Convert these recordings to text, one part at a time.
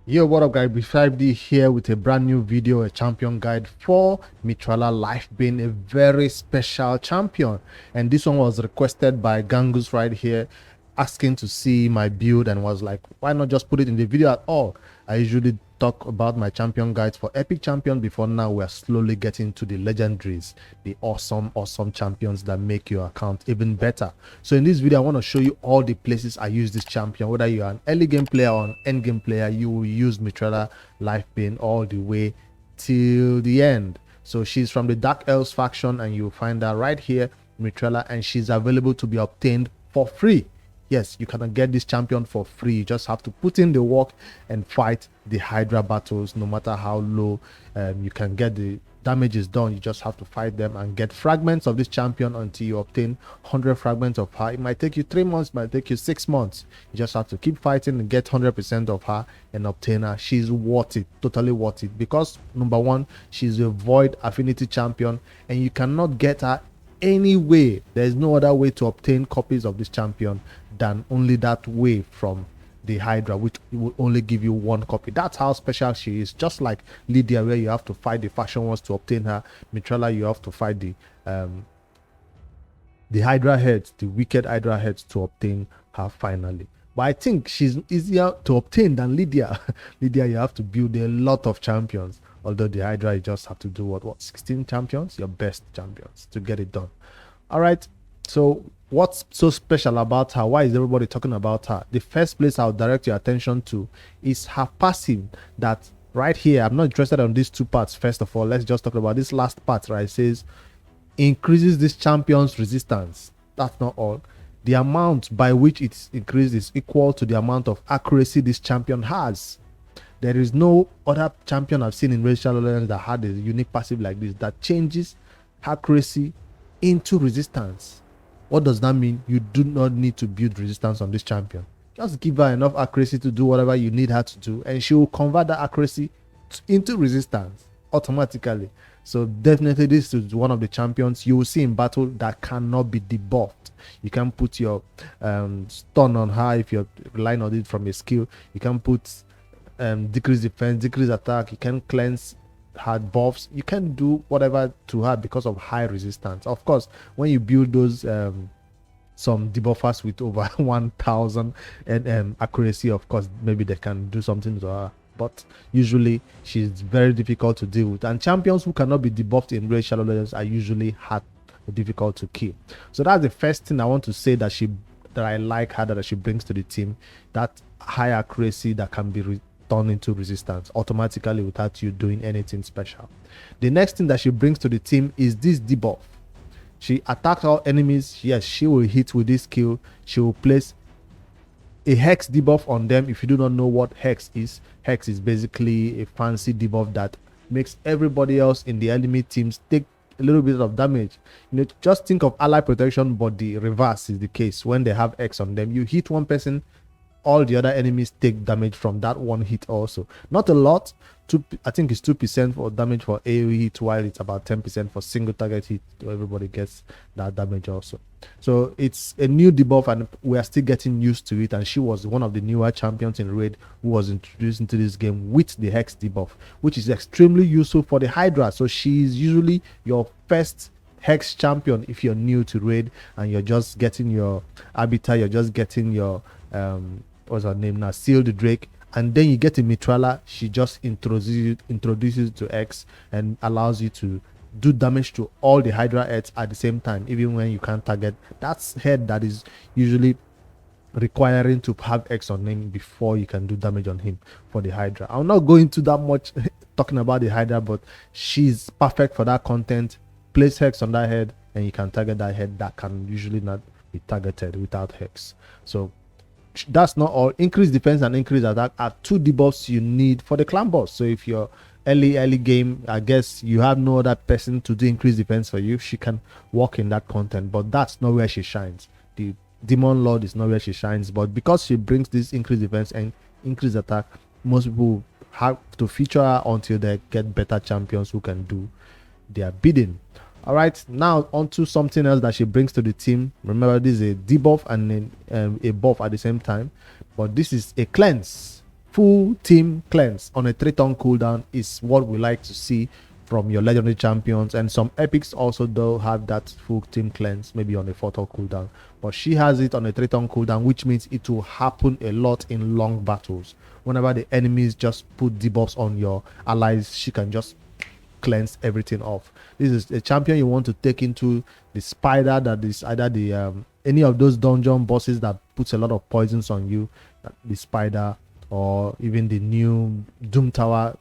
Yo, what up guys, B5D here with a brand new video, a champion guide for Mithrala Lifebain, a very special champion. And this one was requested by Gangus right here, asking to see my build, and was like, why not just put it in the video at all? I usually talk about my champion guides for epic champion. Before now, we're slowly getting to the legendaries, the awesome champions that make your account even better. So in this video, I want to show you all the places I use this champion. Whether you're an early game player or an end game player, you will use Mithrala Lifebain all the way till the end. So she's from the Dark Elves faction, and you'll find her right here, Mithrala, and she's available to be obtained for free. Yes, you cannot get this champion for free. You just have to put in the work and fight the Hydra battles. No matter how low you can get the damages done, you just have to fight them and get fragments of this champion until you obtain 100 fragments of her. It might take you 3 months, it might take you 6 months. You just have to keep fighting and get 100% of her and obtain her. She's worth it, totally worth it, because number one, she's a void affinity champion, and you cannot get her any way. There's no other way to obtain copies of this champion than only that way from the Hydra, which will only give you 1 copy. That's how special she is. Just like Lydia, where you have to fight the fashion ones to obtain her, Mithrala, you have to fight the Hydra heads, the wicked Hydra heads, to obtain her finally. But I think she's easier to obtain than Lydia. Lydia, you have to build a lot of champions. Although the Hydra, you just have to do what 16 champions, your best champions, to get it done. All right, so what's so special about her? Why is everybody talking about her? The first place I'll direct your attention to is her passive. That right here, I'm not interested on these 2 parts. First of all, let's just talk about this last part, right? It says increases this champion's resistance. That's not all. The amount by which it increases is equal to the amount of accuracy this champion has. There is no other champion I've seen in Racial Alliance that had a unique passive like this that changes accuracy into resistance. What does that mean? You do not need to build resistance on this champion. Just give her enough accuracy to do whatever you need her to do, and she will convert that accuracy into resistance automatically. So definitely this is one of the champions you will see in battle that cannot be debuffed. You can put your stun on her if you're relying on it from a skill. You can put decrease defense, decrease attack. You can cleanse her buffs. You can do whatever to her because of high resistance. Of course, when you build those some debuffers with over 1000 and accuracy, of course maybe they can do something to her, but usually she's very difficult to deal with, and champions who cannot be debuffed in Raid Shadow Legends are usually hard, difficult to kill. So that's the first thing I want to say that I like her, that she brings to the team, that high accuracy that can be turned into resistance automatically without you doing anything special. The next thing that she brings to the team is this debuff. She attacks all enemies. Yes, she will hit with this skill. She will place a hex debuff on them. If you do not know what hex is basically a fancy debuff that makes everybody else in the enemy teams take a little bit of damage. Just think of ally protection, but the reverse is the case. When they have X on them, you hit one person, all the other enemies take damage from that one hit also. Not a lot. I think it's 2% for damage for AoE hit, while it's about 10% for single target hit. So everybody gets that damage also. So it's a new debuff, and we are still getting used to it. And she was one of the newer champions in Raid who was introduced into this game with the Hex debuff, which is extremely useful for the Hydra. So she's usually your first Hex champion if you're new to Raid and you're just getting your Arbiter, you're just getting your what's her name now, Seal the Drake, and then you get a Mithrala. She just introduces to X and allows you to do damage to all the Hydra heads at the same time, even when you can't target that head that is usually requiring to have X on him before you can do damage on him for the Hydra. I'll not go into that much talking about the Hydra, but she's perfect for that content. Place Hex on that head and you can target that head that can usually not be targeted without Hex. So that's not all. Increase defense and increase attack are 2 debuffs you need for the clan boss. So if you're early game, I guess you have no other person to do increase defense for you, she can walk in that content, but that's not where she shines. The Demon Lord is not where she shines, but because she brings this increased defense and increased attack, most people have to feature her until they get better champions who can do their bidding. All right, now onto something else that she brings to the team. Remember, this is a debuff and a buff at the same time, but this is a cleanse. full team cleanse on a 3-turn cooldown is what we like to see from your legendary champions, and some epics also do have that full team cleanse, maybe on a 4-turn cooldown, but she has it on a 3-turn cooldown, which means it will happen a lot in long battles. Whenever the enemies just put debuffs on your allies, she can just cleanse everything off. This is a champion you want to take into the spider, that is either the any of those dungeon bosses that puts a lot of poisons on you, the spider, or even the new Doom Tower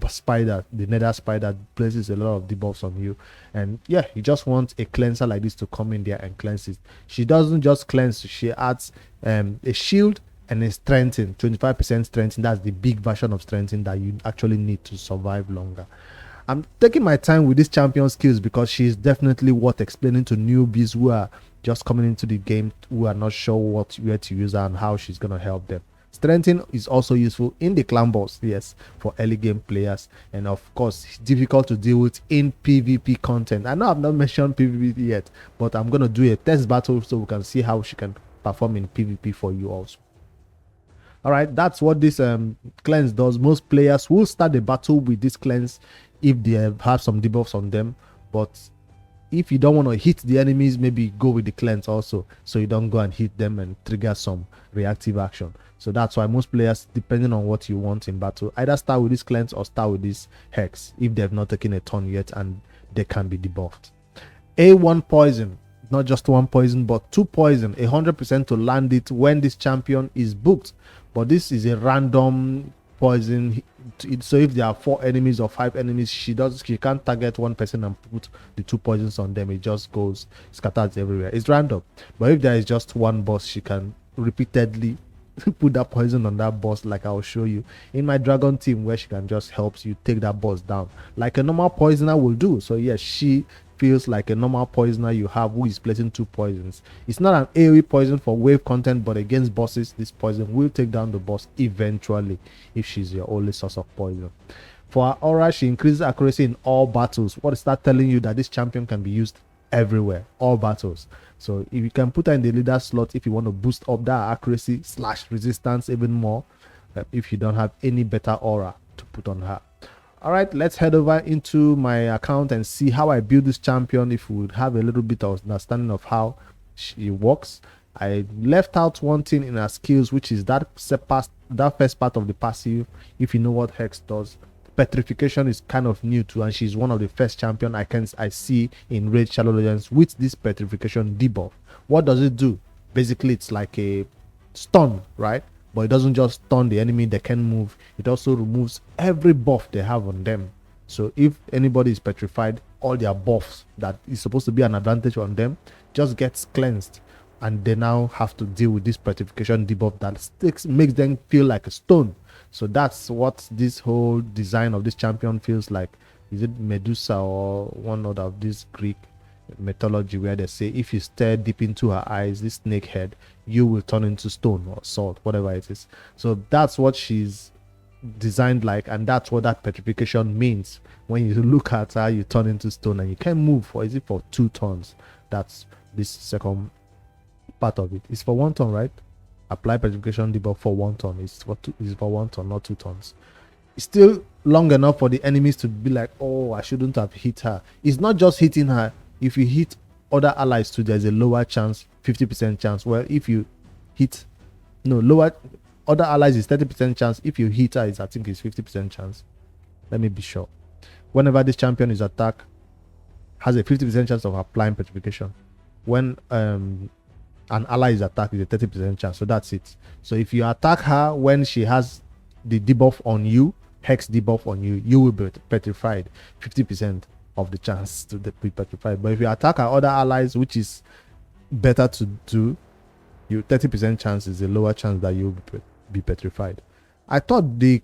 spider, the nether spider, places a lot of debuffs on you. And yeah, you just want a cleanser like this to come in there and cleanse it. She doesn't just cleanse, she adds a shield and a strengthen, 25% strengthen. That's the big version of strengthen that you actually need to survive longer. I'm taking my time with this champion skills because she's definitely worth explaining to newbies who are just coming into the game, who are not sure where to use her and how she's going to help them. Strengthening is also useful in the clan boss, yes, for early game players, and of course it's difficult to deal with in PvP content. I know I've not mentioned PvP yet, but I'm going to do a test battle so we can see how she can perform in PvP for you also. All right, that's what this cleanse does. Most players will start the battle with this cleanse if they have some debuffs on them, but if you don't want to hit the enemies, maybe go with the cleanse also, so you don't go and hit them and trigger some reactive action. So that's why most players, depending on what you want in battle, either start with this cleanse or start with this hex if they've not taken a turn yet and they can be debuffed. A1 poison, not just one poison but 2 poison, 100% to land it when this champion is booked, but this is a random poison. So if there are 4 enemies or 5 enemies, she can't target one person and put the 2 poisons on them. It just goes scatters everywhere. It's random. But if there is just one boss, she can repeatedly put that poison on that boss, like I'll show you in my dragon team, where she can just help you take that boss down like a normal poisoner will do. So yes, she feels like a normal poisoner you have who is placing 2 poisons. It's not an AoE poison for wave content, but against bosses, this poison will take down the boss eventually if she's your only source of poison. For her aura, she increases accuracy in all battles. What is that telling you? That this champion can be used everywhere, all battles. So if you can put her in the leader slot if you want to boost up that accuracy / resistance even more, if you don't have any better aura to put on her. All right, let's head over into my account and see how I build this champion, if we would have a little bit of understanding of how she works. I left out one thing in her skills, which is that first part of the passive. If you know what Hex does, Petrification is kind of new too, and she's one of the first champion I see in Raid Shadow Legends with this Petrification debuff. What does it do? Basically, it's like a stun, right? But it doesn't just stun the enemy, they can move. It also removes every buff they have on them. So if anybody is petrified, all their buffs that is supposed to be an advantage on them just gets cleansed, and they now have to deal with this Petrification debuff that makes them feel like a stone. So that's what this whole design of this champion feels like. Is it Medusa or one other of this Greek mythology, where they say if you stare deep into her eyes, this snake head, you will turn into stone or salt, whatever it is. So that's what she's designed like, and that's what that Petrification means. When you look at her, you turn into stone and you can move for, is it for 2 turns? That's this second part of it. It's for 1 turn, right? Apply Petrification debuff for 1 turn. It's for 1 turn, not 2 turns. It's still long enough for the enemies to be like, oh, I shouldn't have hit her. It's not just hitting her. If you hit other allies too, there's a lower chance, 50% chance. Well, if you hit lower other allies is 30% chance. If you hit her, I think it's 50% chance. Let me be sure. Whenever this champion is attacked, has a 50% chance of applying Petrification. When an ally is attacked, it's a 30% chance. So that's it. So if you attack her when she has the debuff on you, Hex debuff on you, you will be petrified. 50% of the chance to be petrified. But if you attack our other allies, which is better to do, you 30% chance is a lower chance that you'll be petrified. I thought the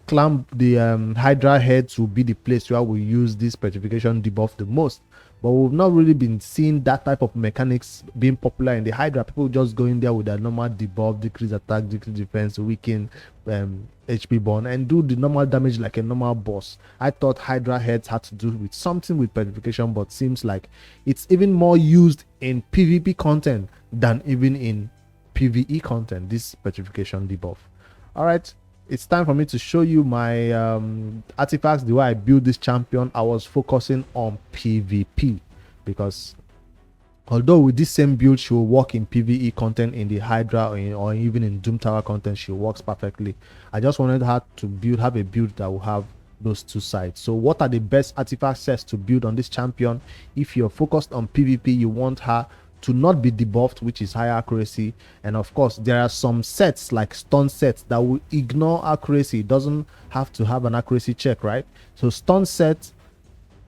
Hydra heads would be the place where we use this Petrification debuff the most, but we've not really been seeing that type of mechanics being popular in the Hydra. People just go in there with their normal debuff, decrease attack, decrease defense, weaken, HP burn, and do the normal damage like a normal boss. I thought Hydra heads had to do with something with Petrification, but seems like it's even more used in PvP content than even in PvE content, this Petrification debuff. All right, it's time for me to show you my artifacts. The way I build this champion, I was focusing on PvP, because although with this same build she will work in PvE content in the Hydra, or even in Doom Tower content, she works perfectly. I just wanted her to have a build that will have those two sides. So what are the best artifact sets to build on this champion? If you're focused on PvP, you want her to not be debuffed, which is high accuracy. And of course, there are some sets like stun sets that will ignore accuracy. It doesn't have to have an accuracy check, right? So stun set,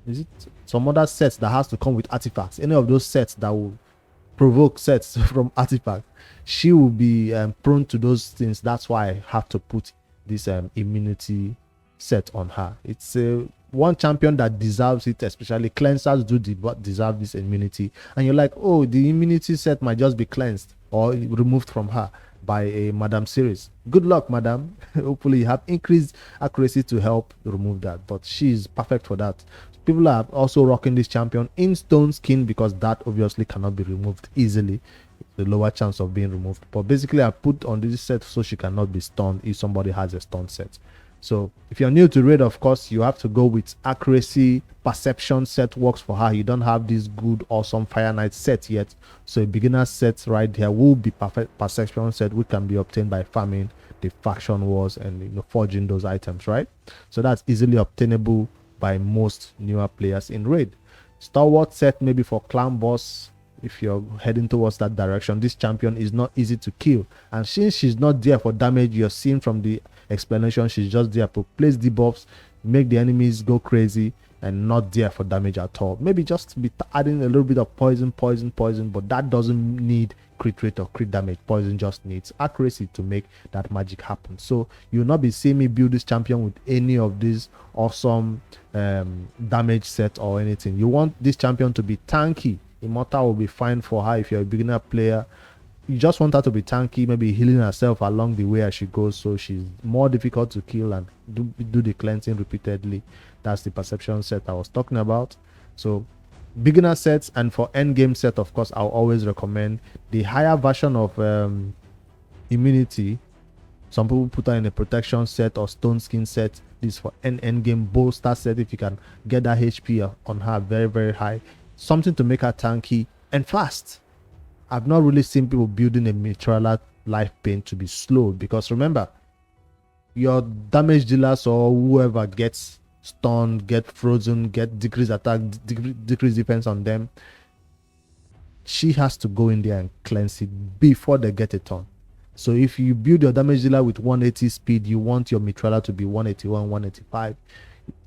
is it some other sets that has to come with artifacts? Any of those sets that will provoke sets from artifacts, she will be prone to those things. That's why I have to put this immunity set on her. It's one champion that deserves it, especially cleansers do deserve this immunity. And you're like, oh, the immunity set might just be cleansed or removed from her by a Madam series. Good luck, Madam. Hopefully you have increased accuracy to help remove that, but she's perfect for that. People are also rocking this champion in stone skin, because that obviously cannot be removed easily. The lower chance of being removed, but basically I put on this set so she cannot be stunned if somebody has a stun set. So if you're new to raid, of course you have to go with accuracy. Perception set works for her. You don't have this good awesome Fire Knight set yet, so a beginner set right here will be perfect perception set, which can be obtained by farming the faction wars and forging those items, right? So that's easily obtainable by most newer players in raid. Stalwart set maybe for clan boss. If you're heading towards that direction, this champion is not easy to kill, and since she's not there for damage, you're seeing from the explanation, she's just there to place debuffs, make the enemies go crazy, and not there for damage at all. Maybe just be adding a little bit of poison, but that doesn't need crit rate or crit damage. Poison just needs accuracy to make that magic happen. So you'll not be seeing me build this champion with any of these awesome damage set or anything. You want this champion to be tanky. Immortal will be fine for her if you're a beginner player. You just want her to be tanky, maybe healing herself along the way as she goes, so she's more difficult to kill and do the cleansing repeatedly. That's the perception set I was talking about. So beginner sets, and for end game set, of course, I'll always recommend the higher version of immunity. Some people put her in a protection set or stone skin set. This for end game bolster set. If you can get that HP on her very, very high, something to make her tanky and fast. I've not really seen people building a Mithrala Lifebain to be slow, because remember, your damage dealers or whoever gets stunned, get frozen, get decreased attack, decreased defense on them. She has to go in there and cleanse it before they get a turn. So if you build your damage dealer with 180 speed, you want your Mithrala to be 181, 185.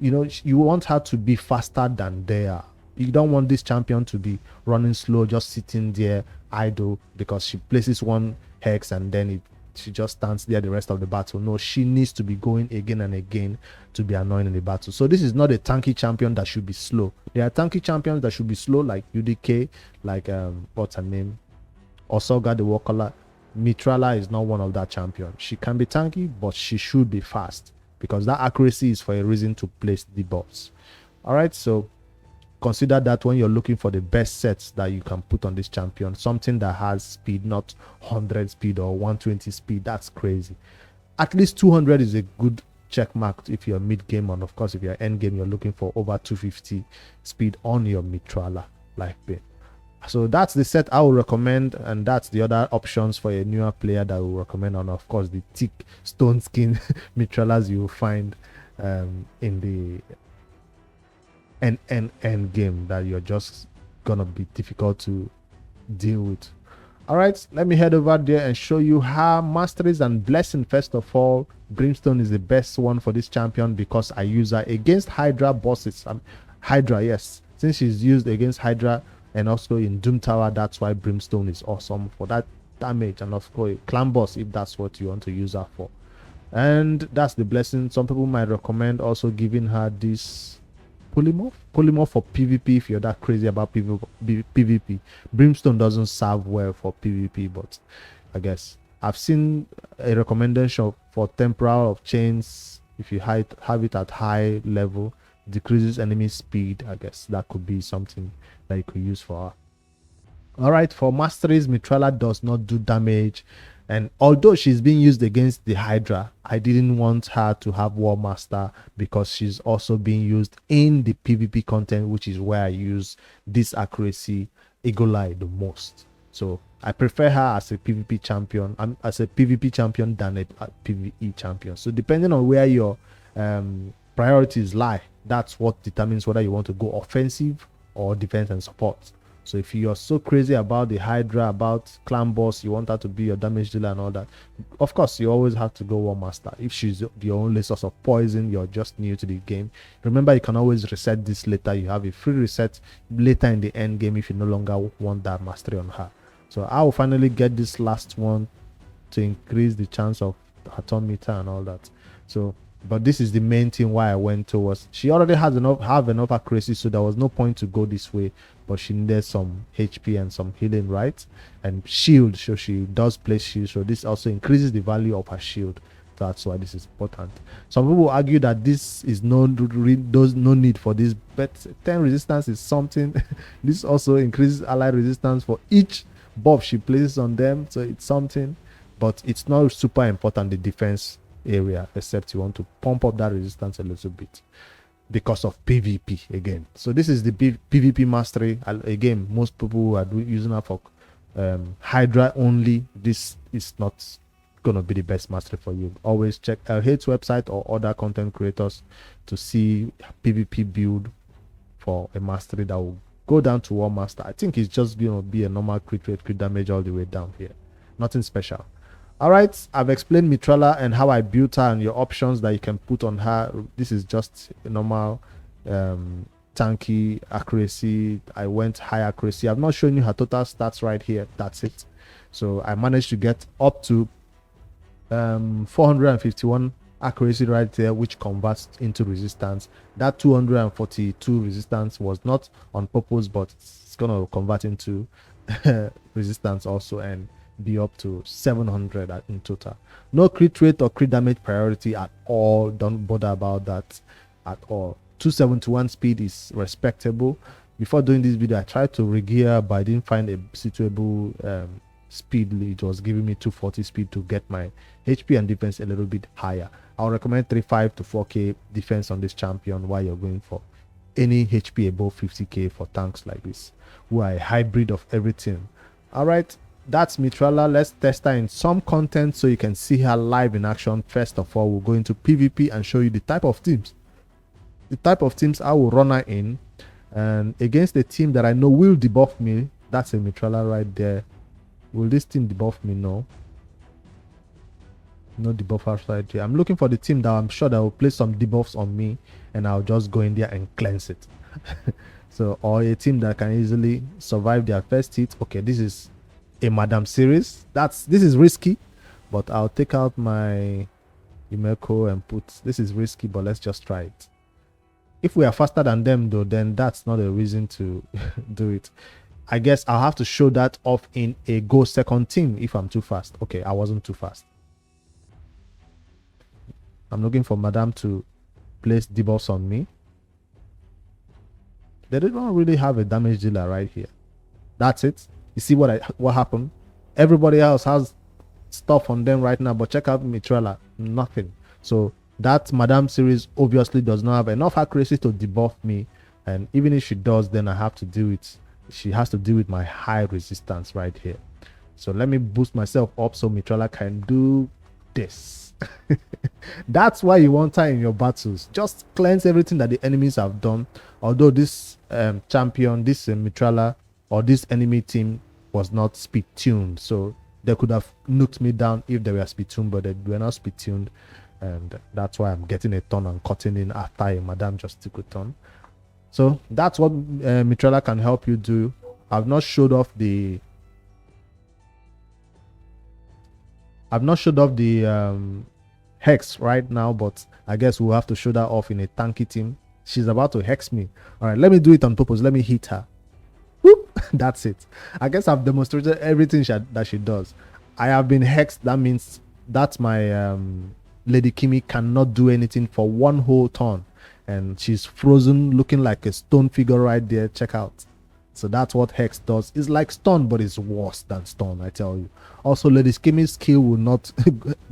You want her to be faster than they are. You don't want this champion to be running slow, just sitting there idle because she places one hex and then she just stands there the rest of the battle. No, she needs to be going again and again to be annoying in the battle. So this is not a tanky champion that should be slow. There are tanky champions that should be slow, like UDK, like what's her name, Osoga the Warcaller. Mithrala is not one of that champion. She can be tanky, but she should be fast, because that accuracy is for a reason to place debuffs. All right, so consider that when you're looking for the best sets that you can put on this champion. Something that has speed, not 100 speed or 120 speed. That's crazy. At least 200 is a good check mark if you're mid game, and of course if you're end game, you're looking for over 250 speed on your Mithrala Lifebain. So that's the set I will recommend, and that's the other options for a newer player that I will recommend, and of course the thick stone skin Mithralas you will find in the end game that you're just gonna be difficult to deal with. All right, let me head over there and show you how Masteries and Blessing. First of all, Brimstone is the best one for this champion because I use her against Hydra bosses. Hydra, yes, since she's used against Hydra and also in Doom Tower, that's why Brimstone is awesome for that damage, and of course clan boss if that's what you want to use her for. And that's the Blessing. Some people might recommend also giving her this polymorph for PvP if you're that crazy about PvP. Brimstone doesn't serve well for PvP, but I guess I've seen a recommendation for temporal of chains. If you have it at high level, decreases enemy speed. I guess that could be something that you could use for her. All right, for Masteries, Mithrala does not do damage. And although she's being used against the Hydra, I didn't want her to have War Master because she's also being used in the PvP content, which is where I use this accuracy Eagle Eye the most. So I prefer her as a PvP champion, than a PvE champion. So depending on where your priorities lie, that's what determines whether you want to go offensive or defense and support. So if you're so crazy about the Hydra, about clan boss, you want her to be your damage dealer and all that, of course you always have to go War Master. If she's your only source of poison, you're just new to the game, remember you can always reset this later. You have a free reset later in the end game if you no longer want that mastery on her. So I will finally get this last one to increase the chance of her turn meter and all that. So but this is the main thing why I went towards. She already has enough accuracy, so there was no point to go this way, but she needed some HP and some healing, right? And shield, so she does place shield, so this also increases the value of her shield. That's why this is important. Some people argue that this is no need for this, but 10 resistance is something. This also increases ally resistance for each buff she places on them, so it's something, but it's not super important, the defense area, except you want to pump up that resistance a little bit because of PvP again. So this is the PvP mastery. Again, most people are using that for Hydra only. This is not gonna be the best mastery for you. Always check Hate's website or other content creators to see PvP build for a mastery that will go down to War Master. I think it's just gonna be a normal crit rate, crit damage all the way down here, nothing special. All right, I've explained Mithrala and how I built her and your options that you can put on her. This is just a normal tanky accuracy. I went high accuracy. I've not shown you her total stats right here. That's it. So I managed to get up to 451 accuracy right there, which converts into resistance. That 242 resistance was not on purpose, but it's gonna convert into resistance also, and be up to 700 in total. No crit rate or crit damage priority at all. Don't bother about that at all. 271 speed is respectable. Before doing this video, I tried to regear, but I didn't find a suitable speed. It was giving me 240 speed to get my HP and defense a little bit higher. I'll recommend 3.5 to 4k defense on this champion while you're going for any HP above 50k for tanks like this, who are a hybrid of everything. All right, that's Mithrala. Let's test her in some content so you can see her live in action. First of all, we'll go into PvP and show you the type of teams I will run her in, and against a team that I know will debuff me. That's a Mithrala right there. Will this team debuff me? No debuff right here. I'm looking for the team that I'm sure that will place some debuffs on me, and I'll just go in there and cleanse it. So, or a team that can easily survive their first hit. Okay, this is a Masteries. This is risky, but I'll take out my Imeko and put, this is risky, but let's just try it. If we are faster than them though, then that's not a reason to do it. I guess I'll have to show that off in a go second team if I'm too fast. Okay, I wasn't too fast. I'm looking for Madame to place debuffs on me. They don't really have a damage dealer right here. That's it. You see what happened? Everybody else has stuff on them right now, but check out Mithrala, nothing. So that Madame series obviously does not have enough accuracy to debuff me, and even if she does, then I have to do it. She has to deal with my high resistance right here. So let me boost myself up so Mithrala can do this. That's why you want her in your battles. Just cleanse everything that the enemies have done. Although this champion, this Mithrala, or this enemy team was not speed tuned, so they could have nuked me down if they were speed tuned, but they were not speed tuned, and that's why I'm getting a turn and cutting in after a Madame just took a turn. So that's what Mithrala can help you do. I've not showed off the hex right now, but I guess we'll have to show that off in a tanky team. She's about to hex me. All right, let me do it on purpose. Let me hit her. Whoop. That's it. I guess I've demonstrated everything that she does. I have been hexed. That means that's my Lady Kimi cannot do anything for one whole turn, and she's frozen, looking like a stone figure right there. Check out. So that's what Hex does. It's like stun, but it's worse than stun, I tell you. Also, Lady Skimmy's skill will not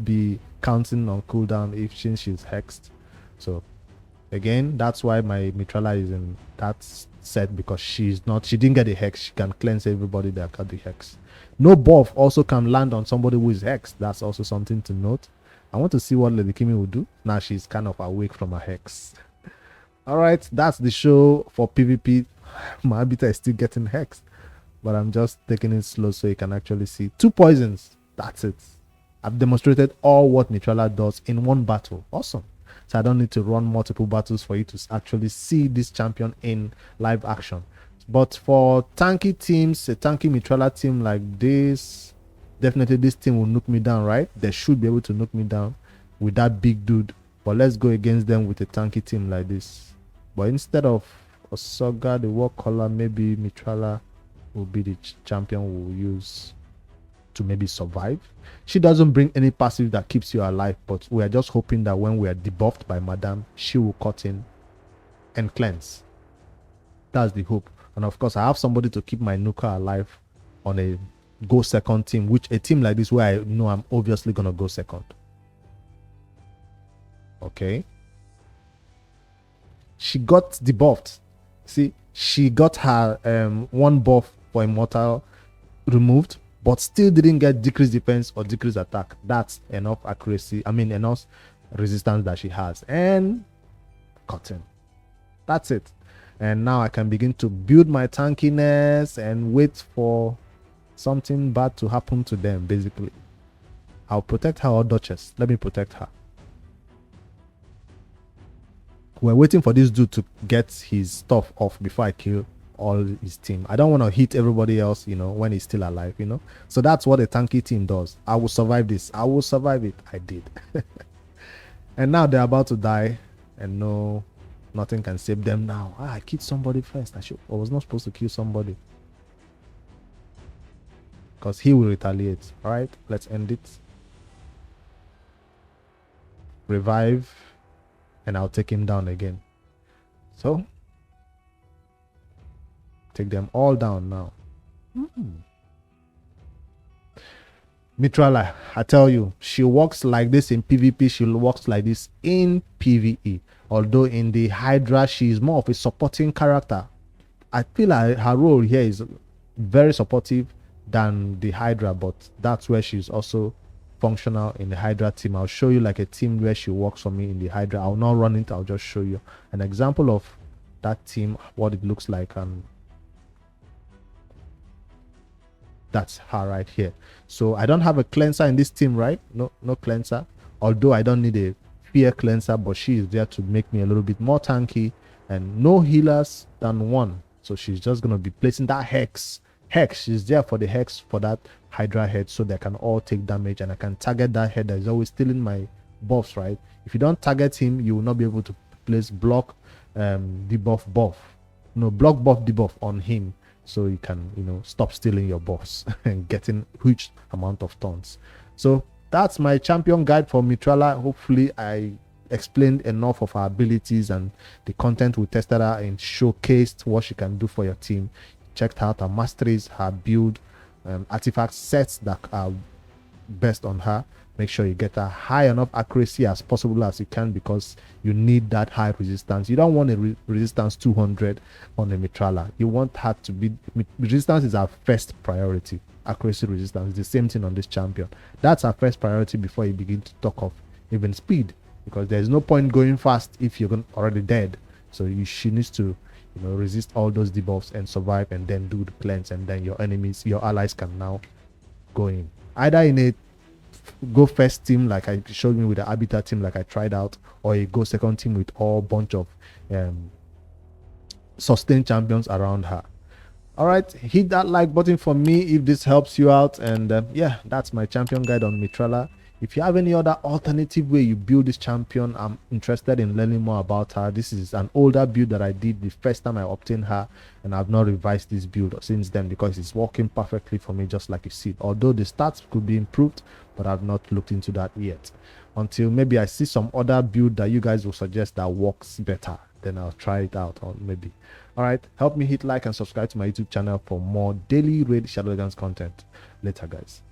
be counting on cooldown if since she's hexed. So again, that's why my Mithrala is in that set, because she didn't get a hex. She can cleanse everybody that got the hex. No buff also can land on somebody who is hexed. That's also something to note. I want to see what Lady Kimmy will do. Now she's kind of awake from her hex. All right, that's the show for PvP. My Arbiter is still getting hexed, but I'm just taking it slow so you can actually see. 2 poisons. That's it. I've demonstrated all what Mithrala does in one battle. Awesome. So I don't need to run multiple battles for you to actually see this champion in live action. But for tanky teams, a tanky Mithrala team like this, definitely this team will nuke me down, right? They should be able to nuke me down with that big dude. But let's go against them with a tanky team like this. But instead of Osoga, the war caller, maybe Mithrala will be the champion we'll use to maybe survive. She doesn't bring any passive that keeps you alive, but we are just hoping that when we are debuffed by Madame, she will cut in and cleanse. That's the hope. And of course, I have somebody to keep my nuker alive on a go second team, which a team like this where I know I'm obviously gonna go second. Okay. She got debuffed. See, she got her 1 buff for Immortal removed, but still didn't get decreased defense or decreased attack. That's enough accuracy. I mean, enough resistance that she has. And cotton. That's it. And now I can begin to build my tankiness and wait for something bad to happen to them, basically. I'll protect her, or Duchess. Let me protect her. We're waiting for this dude to get his stuff off before I kill all his team. I don't want to hit everybody else, you know, when he's still alive, you know. So that's what a tanky team does. I will survive this. I will survive it. I did. And now they're about to die, and no, nothing can save them now. I killed somebody first. I was not supposed to kill somebody, because he will retaliate. All right, let's end it. Revive, and I'll take him down again. So take them all down now. Mithrala, I tell you, she works like this in PvP. She works like this in PvE. Although in the Hydra, she is more of a supporting character. I feel like her role here is very supportive than the Hydra, but that's where she's also functional in the Hydra team. I'll show you like a team where she works for me in the Hydra. I'll not run it. I'll just show you an example of that team, what it looks like, and that's her right here. So I don't have a cleanser in this team, right? No cleanser. Although I don't need a fear cleanser, but she is there to make me a little bit more tanky, and no healers than 1. So she's just gonna be placing that hex. She's there for the hex for that Hydra head, so they can all take damage, and I can target that head that is always stealing my buffs, right? If you don't target him, you will not be able to place block debuff buff. No, block buff debuff on him, so you can, you know, stop stealing your buffs and getting huge amount of tons. So that's my champion guide for Mithrala. Hopefully I explained enough of her abilities, and the content we tested her and showcased what she can do for your team. Checked out her masteries, her build, artifact sets that are best on her. Make sure you get a high enough accuracy as possible as you can, because you need that high resistance. You don't want a resistance 200 on a Mithrala. You want her to be, resistance is our first priority. Accuracy, resistance is the same thing on this champion. That's our first priority before you begin to talk of even speed, because there's no point going fast if you're already dead. So she needs to, you know, resist all those debuffs and survive, and then do the cleanse, and then your enemies, your allies can now go in. Either in a go first team like I showed me with the Arbiter team like I tried out, or a go second team with all bunch of sustained champions around her. All right, hit that like button for me if this helps you out. And yeah, that's my champion guide on Mithrala. If you have any other alternative way you build this champion, I'm interested in learning more about her. This is an older build that I did the first time I obtained her, and I've not revised this build since then because it's working perfectly for me, just like you see. Although the stats could be improved, but I've not looked into that yet. Until maybe I see some other build that you guys will suggest that works better, then I'll try it out, or maybe. All right, help me hit like and subscribe to my YouTube channel for more daily raid Shadowlands content. Later, guys.